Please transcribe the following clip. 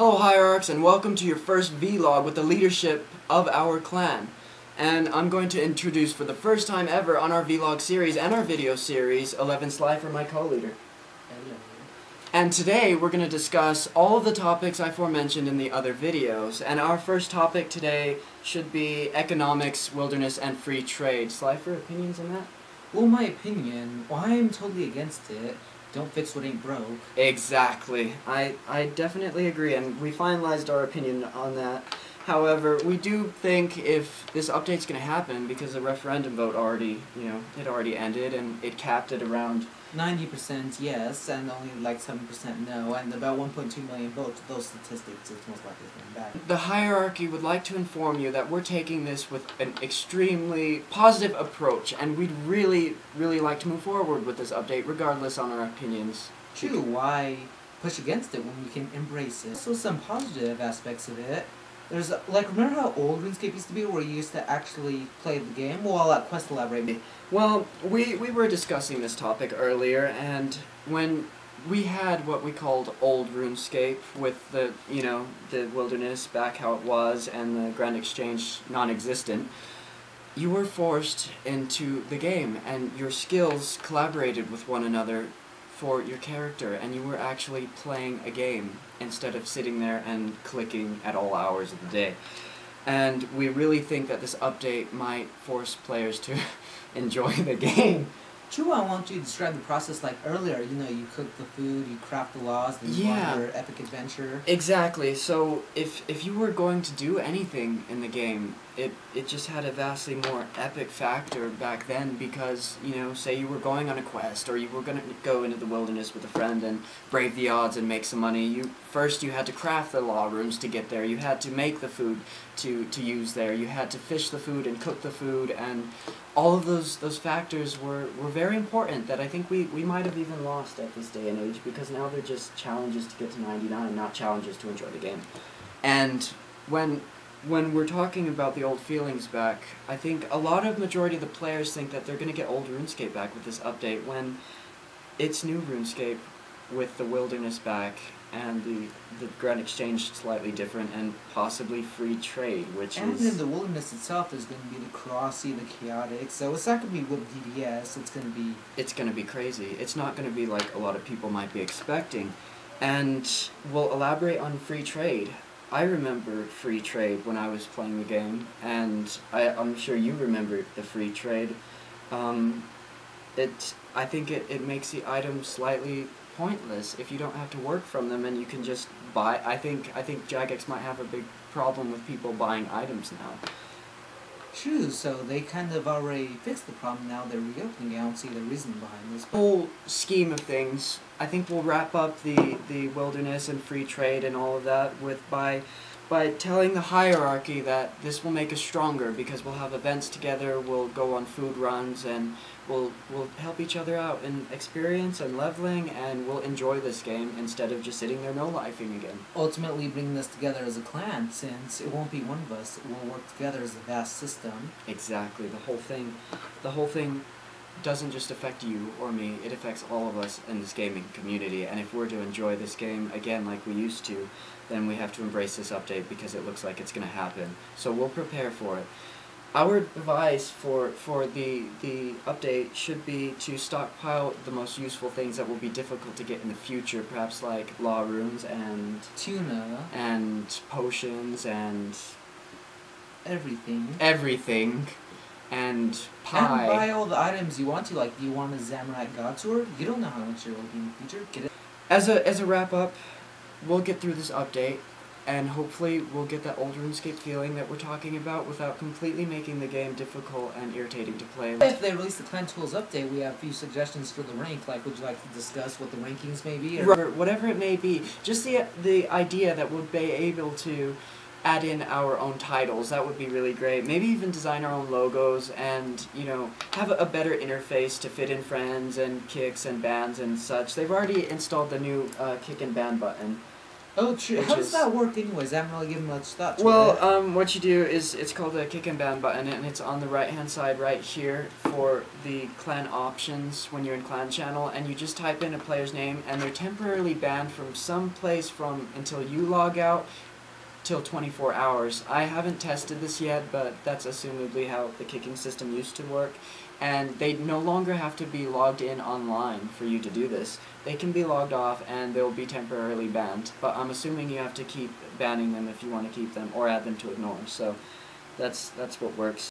Hello Hierarchs, and welcome to your first vlog with the leadership of our clan. And I'm going to introduce for the first time ever on our vlog series and our video series, 11 Slifer, my co-leader. Hello. And today we're going to discuss all of the topics I aforementioned in the other videos. And our first topic today should be economics, wilderness, and free trade. Slifer, opinions on that? Well, my opinion, I'm totally against it. Don't fix what ain't broke. Exactly. I definitely agree, and we finalized our opinion on that. However, we do think if this update's going to happen, because the referendum vote already, it already ended, and it capped it around 90% yes, and only like 7% no, and about 1.2 million votes. Those statistics, it's most likely going back. The hierarchy would like to inform you that we're taking this with an extremely positive approach, and we'd really, really like to move forward with this update, regardless on our opinions. True, why push against it when we can embrace it? Also, some positive aspects of it. There's, remember how old RuneScape used to be, where you used to actually play the game? Well, I'll let Quest elaborate. Well, we were discussing this topic earlier, and when we had what we called old RuneScape with the, the wilderness back how it was and the Grand Exchange non-existent, you were forced into the game, and your skills collaborated with one another for your character, and you were actually playing a game instead of sitting there and clicking at all hours of the day. And we really think that this update might force players to enjoy the game. True, I want you to describe the process like earlier. You cook the food, you craft the laws, then you go on your epic adventure. Exactly. So if you were going to do anything in the game, it just had a vastly more epic factor back then because, say you were going on a quest or you were going to go into the wilderness with a friend and brave the odds and make some money. First you had to craft the law rooms to get there. You had to make the food to use there. You had to fish the food and cook the food, and all of those factors were very important that I think we might have even lost at this day and age, because now they're just challenges to get to 99, not challenges to enjoy the game. And when we're talking about the old feelings back, I think a lot of majority of the players think that they're going to get old RuneScape back with this update, when it's new RuneScape with the wilderness back and the Grand Exchange slightly different, and possibly free trade, which and is... in the wilderness itself, there's going to be the Crossy, the Chaotic, so it's not going to be with DDS, it's going to be... It's going to be crazy. It's not going to be like a lot of people might be expecting. And we'll elaborate on free trade. I remember free trade when I was playing the game, and I'm sure you remember the free trade. I think it makes the items slightly pointless if you don't have to work from them and you can just buy. I think Jagex might have a big problem with people buying items now. True, so they kind of already fixed the problem, now they're reopening it. I don't see the reason behind this. Whole scheme of things, I think we'll wrap up the wilderness and free trade and all of that by telling the hierarchy that this will make us stronger, because we'll have events together, we'll go on food runs, and we'll help each other out in experience and leveling, and we'll enjoy this game instead of just sitting there no-lifing again. Ultimately bringing us together as a clan, since it won't be one of us, it will work together as a vast system. Exactly. The whole thing doesn't just affect you or me, it affects all of us in this gaming community, and if we're to enjoy this game again like we used to, then we have to embrace this update, because it looks like it's going to happen. So we'll prepare for it. Our advice for the update should be to stockpile the most useful things that will be difficult to get in the future, perhaps like law runes and tuna and potions and everything. And pie. And buy all the items you want to. Like, do you want a Zamorak God Sword? You don't know how much it will be in the future. Get it. As a wrap up, we'll get through this update, and hopefully we'll get that old RuneScape feeling that we're talking about without completely making the game difficult and irritating to play. If they release the Clan Tools update, we have a few suggestions for the rank. Like, would you like to discuss what the rankings may be? Or whatever it may be. Just the idea that we'll be able to add in our own titles, that would be really great. Maybe even design our own logos and, have a better interface to fit in friends and kicks and bans and such. They've already installed the new kick and ban button. Oh, true. Which How does is- that work anyways? I haven't really given much thought to it. Well, what you do is it's called a kick and ban button, and it's on the right-hand side right here for the clan options when you're in clan channel, and you just type in a player's name, and they're temporarily banned from some place from until you log out till 24 hours. I haven't tested this yet, but that's assumably how the kicking system used to work. And they no longer have to be logged in online for you to do this. They can be logged off and they'll be temporarily banned. But I'm assuming you have to keep banning them if you want to keep them or add them to ignore. So that's what works.